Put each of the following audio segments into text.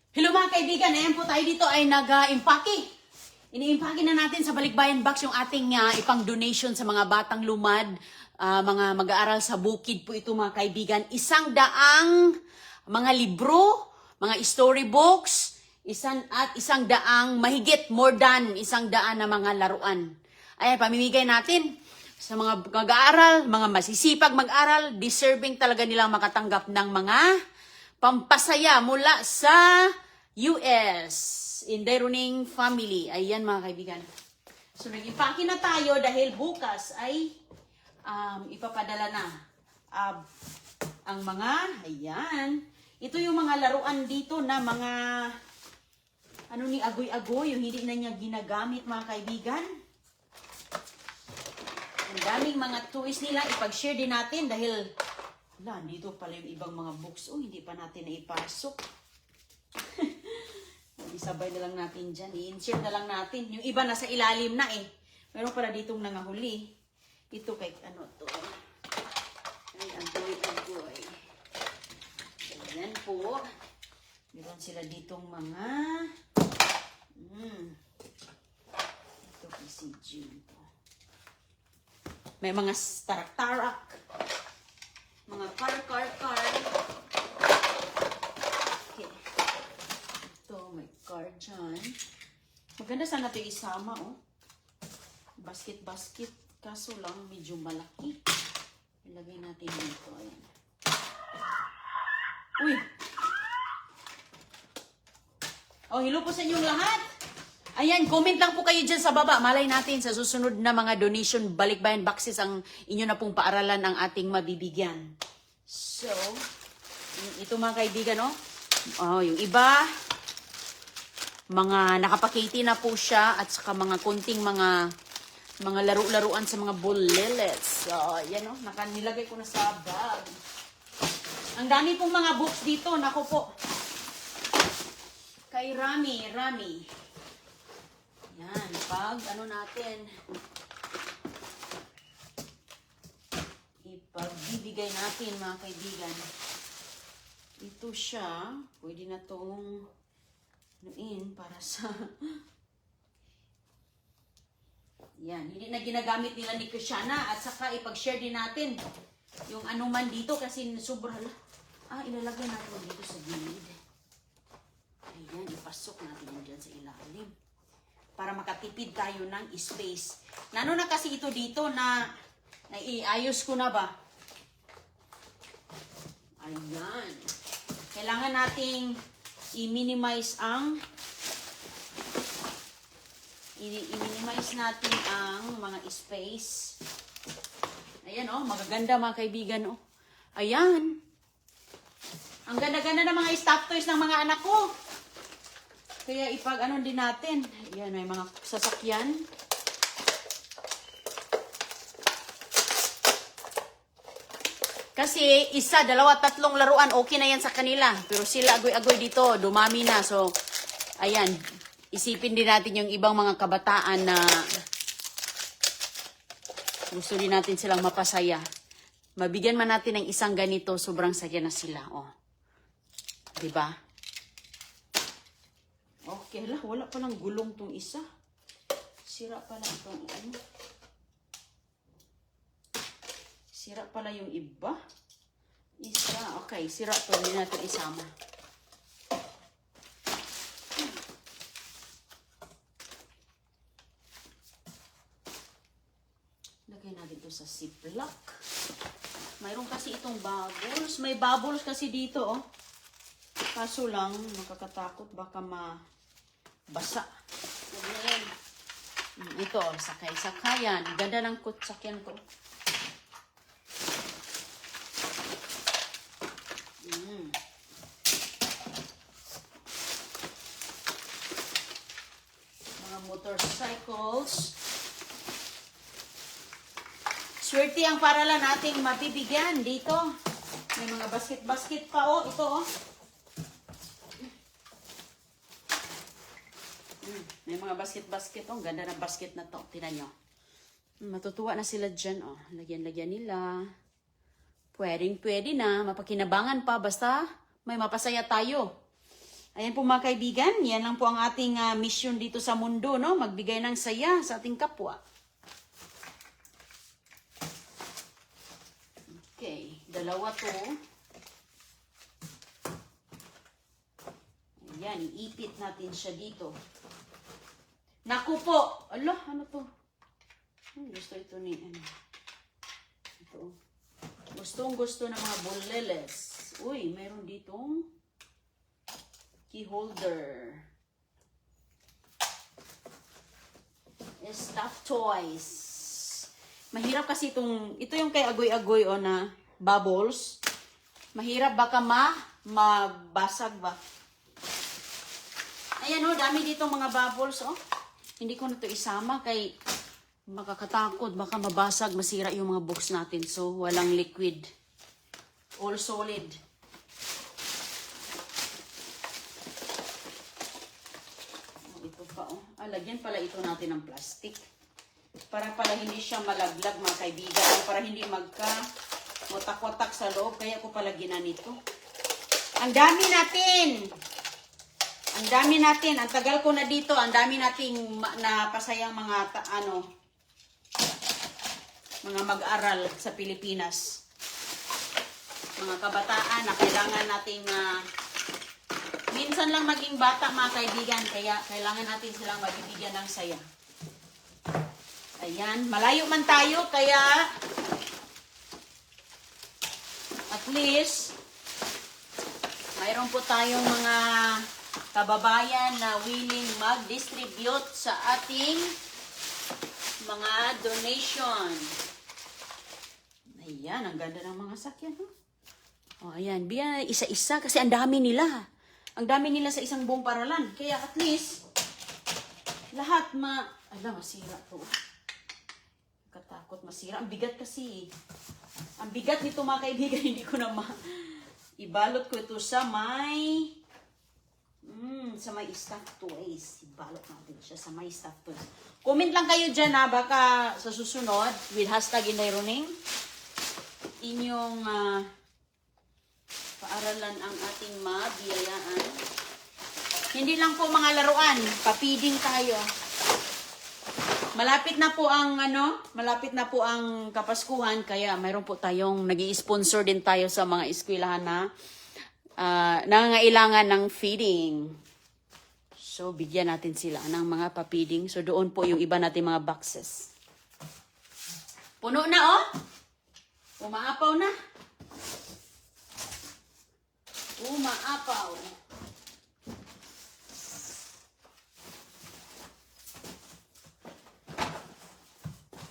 Hello mga kaibigan, ayan po tayo dito ay nag-impake. Ini-impake na natin sa Balikbayan Box yung ating ipang donation sa mga batang lumad, mga mag-aaral sa bukid po ito mga kaibigan. 100 mga libro, mga storybooks, 100 mahigit more than 100 na mga laruan. Ayan, pamimigay natin sa mga mag-aaral, mga masisipag mag-aral, deserving talaga nilang makatanggap ng mga pampasaya mula sa US. Inderuning family. Ayan mga kaibigan. So nag-impake na tayo dahil bukas ay ipapadala na ang mga, ayan. Ito yung mga laruan dito na mga ano ni agoy-agoy, yung hindi na niya ginagamit mga kaibigan. Ang daming mga toys nila, ipag-share din natin dahil dito pala yung ibang mga books. Hindi pa natin naipasok. Isabay na lang natin dyan. I-insert na lang natin. Yung iba nasa ilalim na eh. Meron pala ditong nangahuli. Ito kay ano to. Ay, agoy-agoy. Ayan po. Meron sila ditong mga ito kay si June. May mga tarak-tarak. Mga car. Okay. Ito, may car dyan. Maganda sana ito isama, oh. Basket. Kaso lang, medyo malaki. Ilagay natin dito. Ayan. Uy! Oh, hello po sa inyong lahat. Ayan, comment lang po kayo dyan sa baba. Malay natin sa susunod na mga donation Balikbayan Boxes ang inyo na pong paaralan ang ating mabibigyan. So, ito mga kaibigan, no? Yung iba, mga nakapakiti na po siya at saka mga konting mga laro-laruan sa mga bullets. So, yan, no? Nilagay ko na sa bag. Ang dami pong mga books dito. Nako po. Kay Rami. Yan, pag ano natin, ipagbibigay natin mga kaibigan. Ito siya, pwede na itong nuin para sa, yan, hindi na ginagamit nila ni Christiana at saka ipag-share din natin yung anuman dito kasi sobra, ilalagay natin dito sa gilid. Ayan, ipasok natin yan dyan sa ilalim. Para makatipid tayo ng space. Nano na kasi ito dito na naiayos ko na ba? Ayan. Kailangan nating i-minimize natin ang mga space. Ayan magaganda mga kaibigan Ayan. Ang ganda-ganda ng mga stuffed toys ng mga anak ko. Kaya ipag-ano din natin. Ayan, may mga sasakyan. Kasi 1, 2, 3 laruan, okay na yan sa kanila. Pero sila agoy-agoy dito, dumami na. So, ayan, isipin din natin yung ibang mga kabataan na gusto din natin silang mapasaya. Mabigyan man natin ng isang ganito, sobrang saya na sila. Diba? Okay lah, wala palang gulong tong isa. Sira pala itong Sira pala yung iba. Okay, sira to. Hindi natin isama. Lagay natin ito sa ziplock. Mayroon kasi itong bubbles. May bubbles kasi dito, Kaso lang, nakakatakot. Baka basa. Ayan. Ito, sakay-sakayan. Ganda ng kutsakyan ko. Mga motorcycles. Swerte ang paralan nating mabibigyan dito. May mga basket pa, ito, May mga basket. Ang ganda ng basket na to. Tingnan nyo. Matutuwa na sila dyan. Lagyan-lagyan nila. Pwede na. Mapakinabangan pa. Basta may mapasaya tayo. Ayan po mga kaibigan, yan lang po ang ating mission dito sa mundo, no? Magbigay ng saya sa ating kapwa. Okay, dalawa to. Ayan, iipit natin siya dito. Naku po! Ala, ano to? Gusto ito ni, ano? Ito. Gustong-gusto ng mga buleles. Uy, mayroon ditong key holder. Stuffed toys. Mahirap kasi ito yung kay agoy-agoy o na bubbles. Mahirap baka mabasag ba. Ayan o, dami ditong mga bubbles o. Hindi ko na ito isama kay makakatakot, baka mabasag, masira yung mga box natin. So, walang liquid. All solid. Ito pa oh. Lagyan pala ito natin ng plastic. Para pala hindi siya malaglag mga kaibigan. Para hindi magka-watak-watak sa loob. Kaya ko pala ginanito. Ang dami natin! Ang dami natin. Ang tagal ko na dito. Ang dami nating napasayang mga mga mag-aral sa Pilipinas. Mga kabataan na kailangan nating minsan lang maging bata mga kaibigan. Kaya kailangan natin silang magbibigyan ng saya. Ayan. Malayo man tayo. Kaya at least mayroon po tayong mga kababayan na willing mag-distribute sa ating mga donation. Ayan, ang ganda ng mga sakyan. Huh? O, ayan, biya isa-isa kasi ang dami nila. Ang dami nila sa isang buong paralan. Kaya at least, lahat masira to. Katakot masira. Ang bigat kasi. Ang bigat nito mga kaibigan, hindi ko na ibalot ko ito sa may stuffed toys. Ibalot natin siya sa may stuffed toys. Comment lang kayo dyan baka sa susunod with hashtag Inday inyong paaralan ang ating mabiyayaan. Hindi lang po mga laruan, papiding tayo. Malapit na po ang Kapaskuhan kaya mayroon po tayong nag-i-sponsor din tayo sa mga eskwelahan na nangangailangan ng feeding. So, bigyan natin sila ng mga papiding. So, doon po yung iba natin mga boxes. Puno na, oh! Umaapaw na. Umaapaw.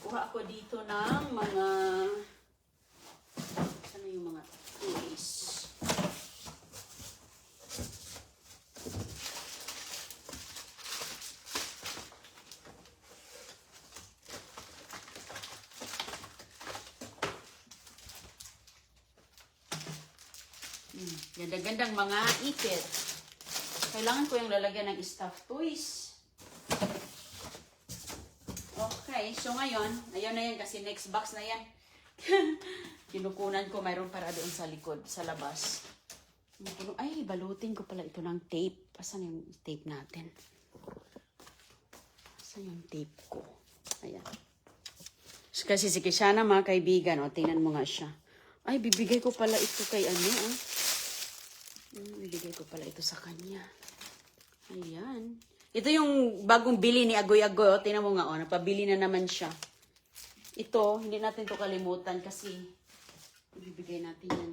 Kuha ako dito ng mga... Saan na yung mga toys? Ganda-gandang mga ipit. Kailangan ko yung lalagyan ng stuffed toys. Okay, so ngayon, ayun na yan kasi next box na yan. Kinukunan ko, mayroon para doon sa likod, sa labas. Ay, balutin ko pala ito ng tape. Asan yung tape natin? Asan yung tape ko? Ayan. So, kasi si Kishana mga kaibigan, tingnan mo nga siya. Ay, bibigay ko pala ito kay bibigay ko pala ito sa kanya. Ayan. Ito yung bagong bili ni Agoy-Agoy. Tingnan mo nga, napabili na naman siya. Ito, hindi natin ito kalimutan kasi ibibigay natin yan.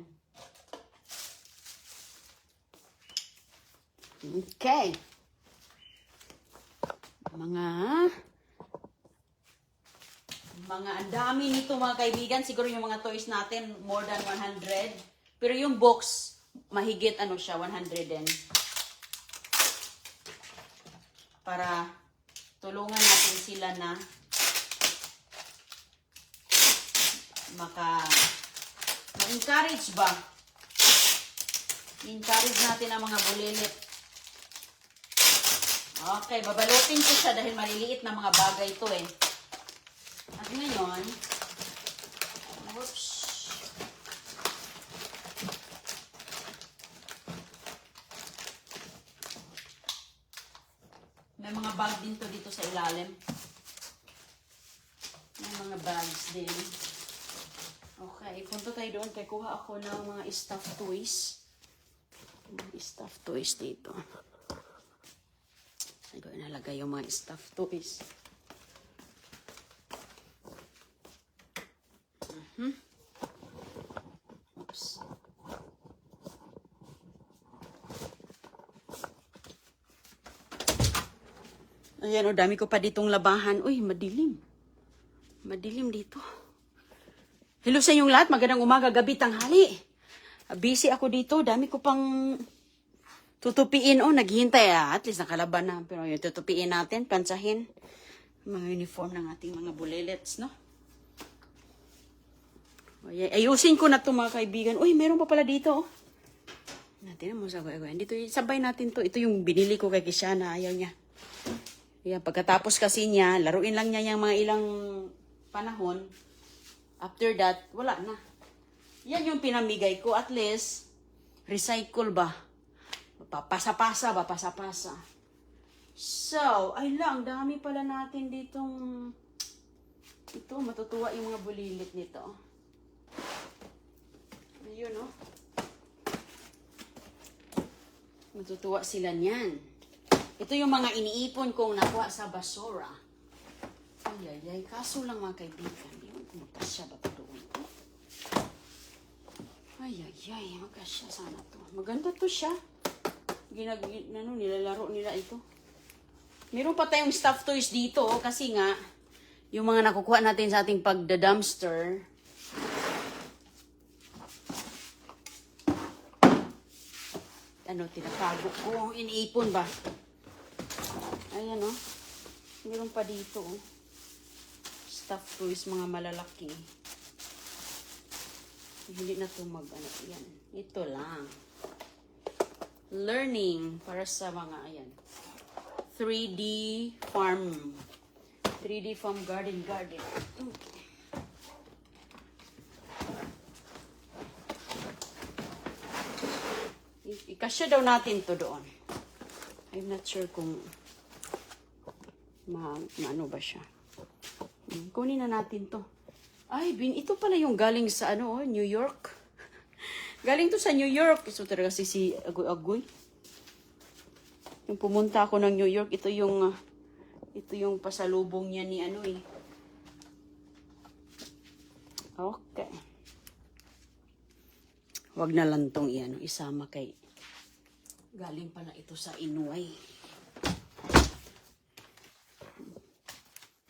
Okay. Mga ang dami nito mga kaibigan. Siguro yung mga toys natin, more than 100. Pero yung box, mahigit siya, 100 din. Para tulungan natin sila na ma-encourage ba? I-encourage natin ang mga bulilit. Okay, babalutin ko siya dahil maliliit na mga bagay ito eh. At ngayon, oops. May mga bag din to dito sa ilalim. May mga bags din. Okay, punta tayo doon. Kaya kuha ako ng mga stuffed toys. Mga stuffed toys dito. Saan ko inalagay yung mga stuffed toys? Oops. Ayan, o, dami ko pa ditong labahan. Uy, madilim. Madilim dito. Hello sa inyong lahat. Magandang umaga, gabi, tanghali. Busy ako dito. Dami ko pang tutupiin. Oh, naghihintay. At least nakalaban na. Pero yung tutupiin natin, pansahin. Mga uniform ng ating mga bulelets, no? Ayusin ko na ito, mga kaibigan. Uy, meron pa pala dito, oh. Natin mo sa dito, sabay natin to. Ito yung binili ko kay Kishana. Ayaw niya. Yan, pagkatapos kasi niya, laruin lang niya yung mga ilang panahon. After that, wala na. Yan yung pinamigay ko. At least, recycle ba? Pasa-pasa ba? Pasa-pasa. So, ay lang, dami pala natin ditong... Ito, matutuwa yung mga bulilit nito. Ayun, no? Matutuwa sila niyan. Ito yung mga iniipon kong nakuha sa basura. Ay. Kaso lang, mga kaibigan. Hindi mo magkasya ba ito doon? Ay. Magkasya sana to. Maganda to siya. Nilalaro nila ito. Meron pa tayong stuffed toys dito. Kasi nga, yung mga nakukuha natin sa ating pagda-dumpster. Tinatago ko. Iniipon ba? Ayan, oh. Meron pa dito, oh. Stuffed toys, mga malalaki. Hindi na ito yan. Ito lang. Learning para sa mga, ayan. 3D farm. 3D farm garden. Ikasya daw natin to doon. I'm not sure kung maano ba siya. Kunin na natin to. Ay, ito pala yung galing sa New York. Galing to sa New York. Ito talaga si Agoy. Yung pumunta ako ng New York, ito yung pasalubong niya ni Okay. Wag na lang tong isama kay galing pala ito sa Inuay.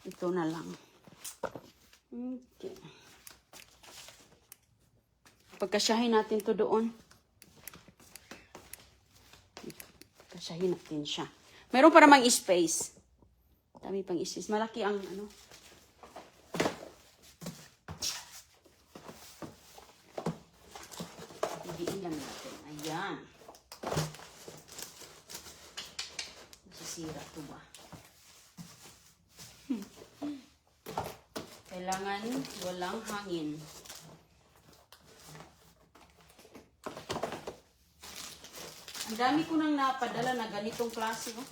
Ito na lang. Okay. Pagkasyahin natin to doon. Pagkasyahin natin siya. Meron pa namang space. Dami pang space. Malaki ang Higiin lang natin. Ayan. Masisira to ba? Kailangan walang hangin. Ang dami ko nang napadala na ganitong klase. Oh.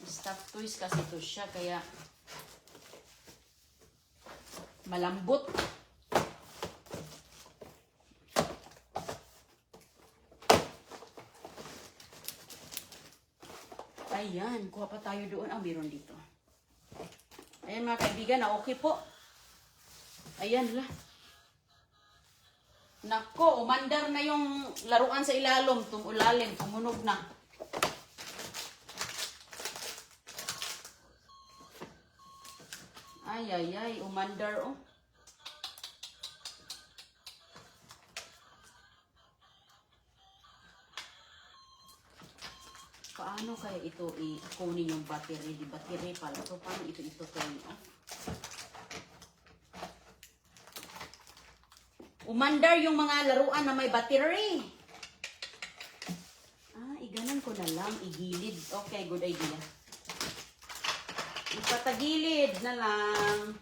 Stuffed toys kasi ito siya. Kaya malambot. Ayan, kuha pa tayo doon. Meron dito. Ayan mga kaibigan, okay po. Ayan la. Nako, umandar na yung laruan sa ilalim. Tumunog na. Ay, umandar oh. Paano kaya ito kunin yung battery? Di battery pala. So, paano ito turn off? Umandar yung mga laruan na may battery. Iganan ko na lang. Igilid. Okay, good idea. Ipatagilid na lang.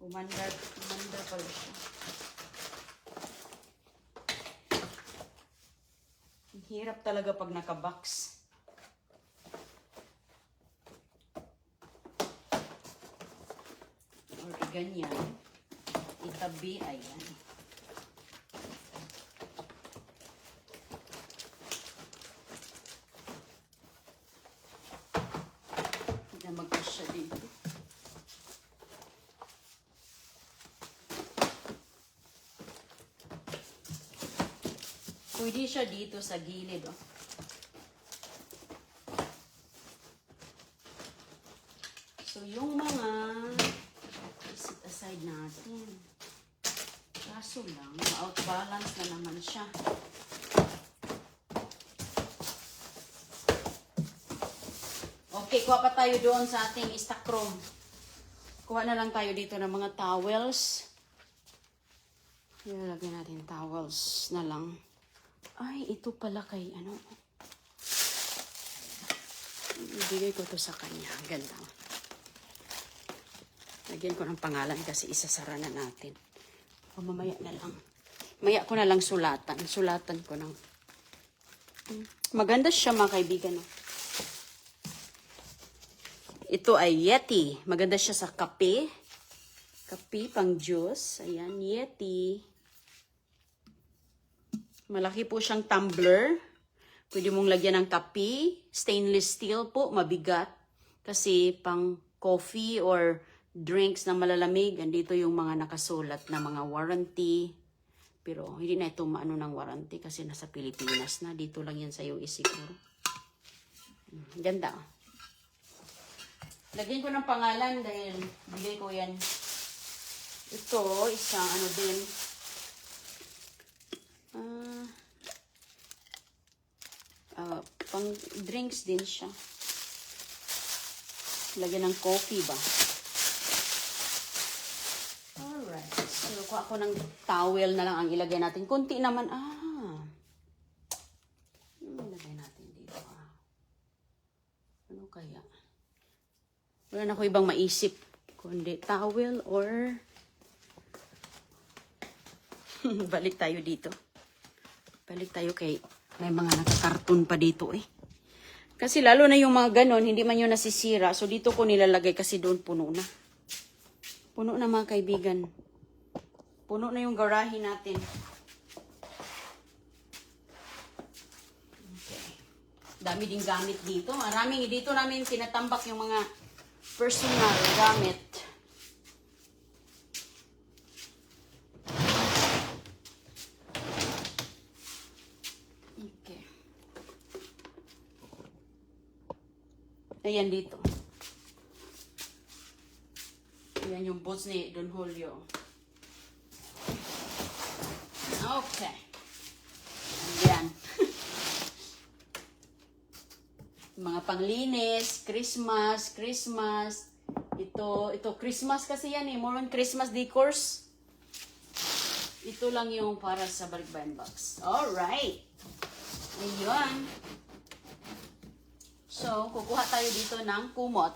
Umandar pala siya. Hirap talaga pag naka-box. Or ganyan. Itabi, ayan. Hindi na magkasya dito. Pwede siya dito sa gilid, oh. So, yung mga set aside natin. Kaso lang, ma-outbalance na naman siya. Okay, kuha pa tayo doon sa ating stock room. Kuha na lang tayo dito ng mga towels. Ilalagay natin towels na lang. Ay, ito pala kay ano. Ibigay ko to sa kanya. Ganda. Lagyan ko ng pangalan kasi isasara na natin. O mamaya na lang. Maya ko na lang sulatan. Sulatan ko ng... Maganda siya mga kaibigan. No? Ito ay Yeti. Maganda siya sa kape. Kape pang juice. Ayan, Yeti. Malaki po siyang tumbler. Pwede mong lagyan ng kape. Stainless steel po, mabigat. Kasi pang coffee or drinks na malalamig. Andito yung mga nakasulat na mga warranty. Pero hindi na ito maano ng warranty kasi nasa Pilipinas na. Dito lang yan sa US siguro. Ganda. Lagyan ko ng pangalan dahil bigay ko yan. Ito, isang ano din. Pang drinks din siya. Lagyan ng coffee ba? Alright. So, kuha ako ng towel na lang ang ilagay natin. Kunti naman. Ilagay natin dito. Ano kaya? Wala na ako ibang maisip. Kundi towel or... Balik tayo dito. Balik tayo kay... May mga nakakarton pa dito eh. Kasi lalo na yung mga ganon, hindi man yun nasisira. So dito ko nilalagay kasi doon puno na. Puno na mga kaibigan. Puno na yung garahe natin. Okay. Dami ding gamit dito. Maraming dito namin tinatambak yung mga personal gamit. Ayan dito. Ayan yung boots ni Don Julio. Okay. Ayan. Mga panglinis, Christmas. Ito Christmas kasi yan eh. More on Christmas decors. Ito lang yung para sa balikbayan box. Alright. Ayan. So, kukuha tayo dito ng kumot.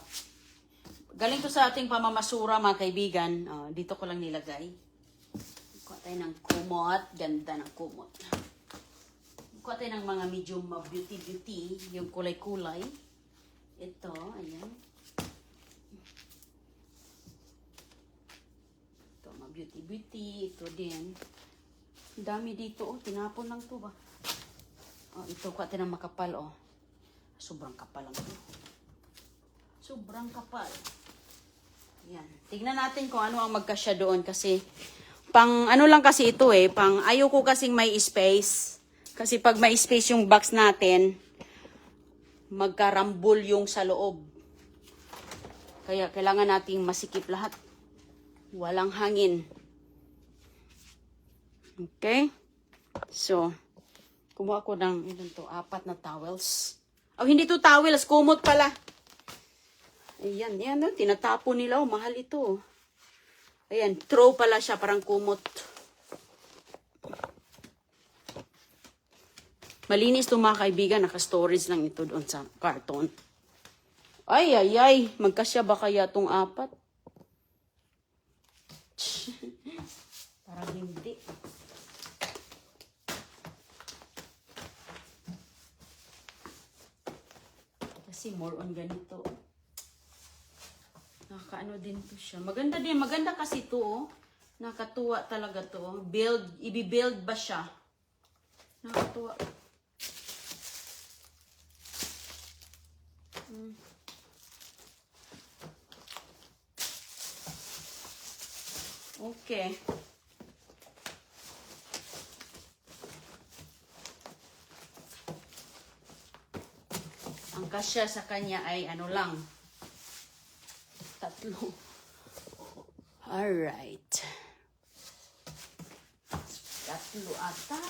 Galing to sa ating pamamasura, mga kaibigan. Dito ko lang nilagay. Kukuha tayo ng kumot. Ganda ng kumot. Kukuha tayo ng mga medium beauty. Yung kulay-kulay. Ito, ayan. Ito, mga beauty. Ito din. Dami dito, oh. Tinapon lang to ba? Ito, kukuha tayo ng makapal, oh. Sobrang kapal lang ito. Sobrang kapal. Yan. Tignan natin kung ano ang magkasya doon kasi pang ano lang kasi ito eh. Pang ayaw ko kasing may space. Kasi pag may space yung box natin, magkarambol yung sa loob. Kaya kailangan nating masikip lahat. Walang hangin. Okay? So, kumuha ko ng 4 na towels. Hindi to towels, kumot pala. Ayan, yan, no? Tinatapon nila, mahal ito. Ayan, throw pala siya, parang kumot. Malinis to mga kaibigan, naka-storage lang ito doon sa carton. Ay, magkasya ba kaya tong 4? Parang hindi. Kasi more on ganito. Nakakaano din to siya. Maganda din. Maganda kasi to, oh. Nakatuwa talaga to. Build, i-build ba siya? Nakatuwa. Okay. Ang kasya sa kanya ay ano lang. 3. Alright. 3 ata.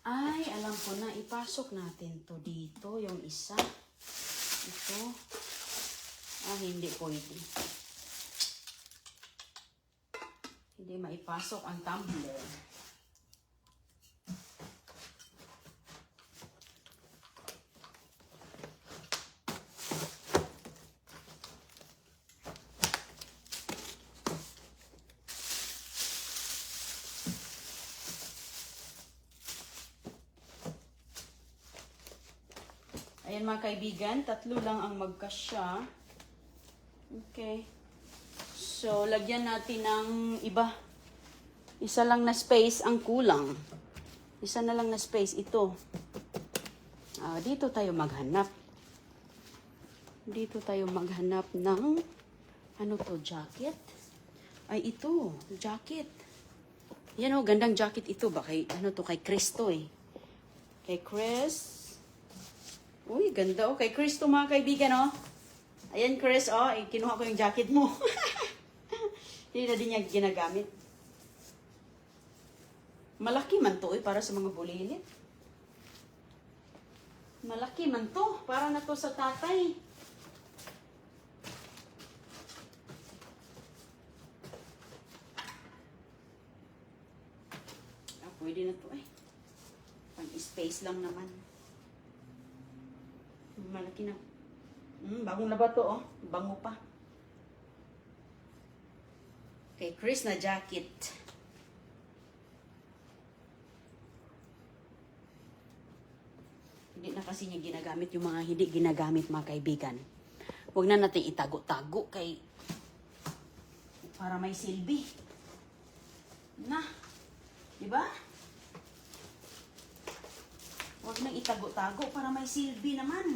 Ay, alam ko na. Ipasok natin to dito. Yung isa. Ito. Hindi pwede. Hindi maipasok ang tumbler. Ayan mga kaibigan, 3 lang ang magkasya. Okay. So, lagyan natin ng iba. Isa lang na space ang kulang. Isa na lang na space. Ito. Dito tayo maghanap. Dito tayo maghanap ng ano to, jacket? Ay, ito. Jacket. Yan o, gandang jacket ito. Ba kay, ano to, kay Chris to eh. Kay Chris. Uy, ganda oh. Kay Chris to mga kaibigan oh. Ayan Chris oh, kinuha ko yung jacket mo. Hindi na din niya ginagamit. Malaki man to eh, para sa mga bulilit. Malaki man to, para na to sa tatay. Pwede na to eh. Pang-space lang naman. Malaki na. Bagong na ba to, oh? Bango pa. Okay, Chris na jacket. Hindi na kasi niya ginagamit yung mga hindi ginagamit mga kaibigan. Huwag na natin itago-tago kay para may silbi. Na. Diba? Huwag nang itago-tago para may silbi naman.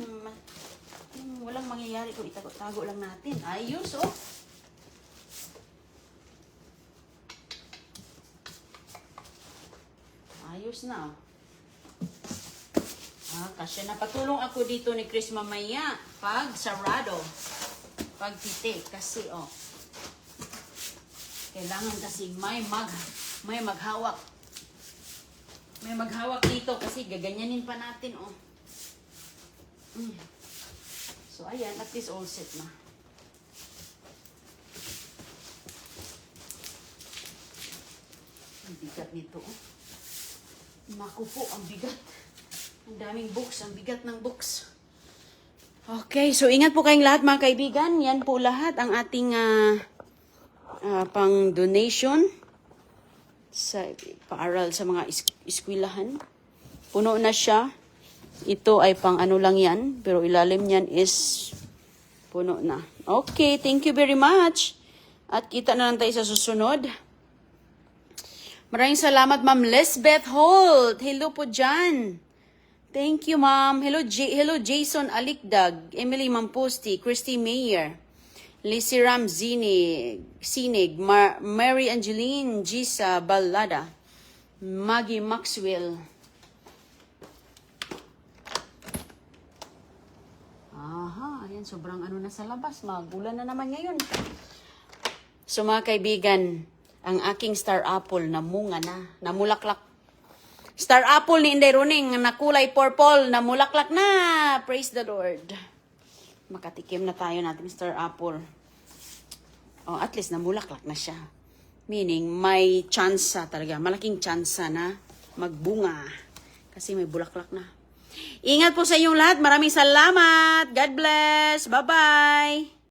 Walang mangyayari kung itago-tago lang natin. Ayos, oh. Ayos na, oh. Kasi napatulong ako dito ni Chris mamaya. Pag sarado. Pag piti. Kasi, oh. Kailangan kasi may maghawak. May maghawak dito kasi gaganyanin pa natin, oh. So, ayan. At least all set na. Ang bigat nito, oh. Naku po, ang bigat. Ang daming books. Ang bigat ng books. Okay. So, ingat po kayong lahat, mga kaibigan. Yan po lahat ang ating pang donation sa paaral sa mga eskwelahan. Puno na siya. Ito ay pang ano lang yan, pero ilalim niyan is puno na. Okay, thank you very much. At kita na lang tayo sa susunod. Maraming salamat, Ma'am Lisbeth Holt. Hello po dyan. Thank you, Ma'am. Hello, Jason Alikdag, Emily Mampusti, Christy Mayer, Lizzie Ram Sinig, Mary Angeline Gisa Balada, Maggie Maxwell. Ayan, sobrang ano na sa labas. Magulan na naman ngayon. So mga kaibigan, ang aking star apple namunga na, namulaklak. Star apple ni Inday Runing na kulay purple, namulaklak na. Praise the Lord. Makatikim na tayo nating star apple. Oh, at least namulaklak na siya. Meaning, may tsansa talaga. Malaking tsansa na magbunga. Kasi may bulaklak na. Ingat po sa inyong lahat. Maraming salamat. God bless. Bye-bye.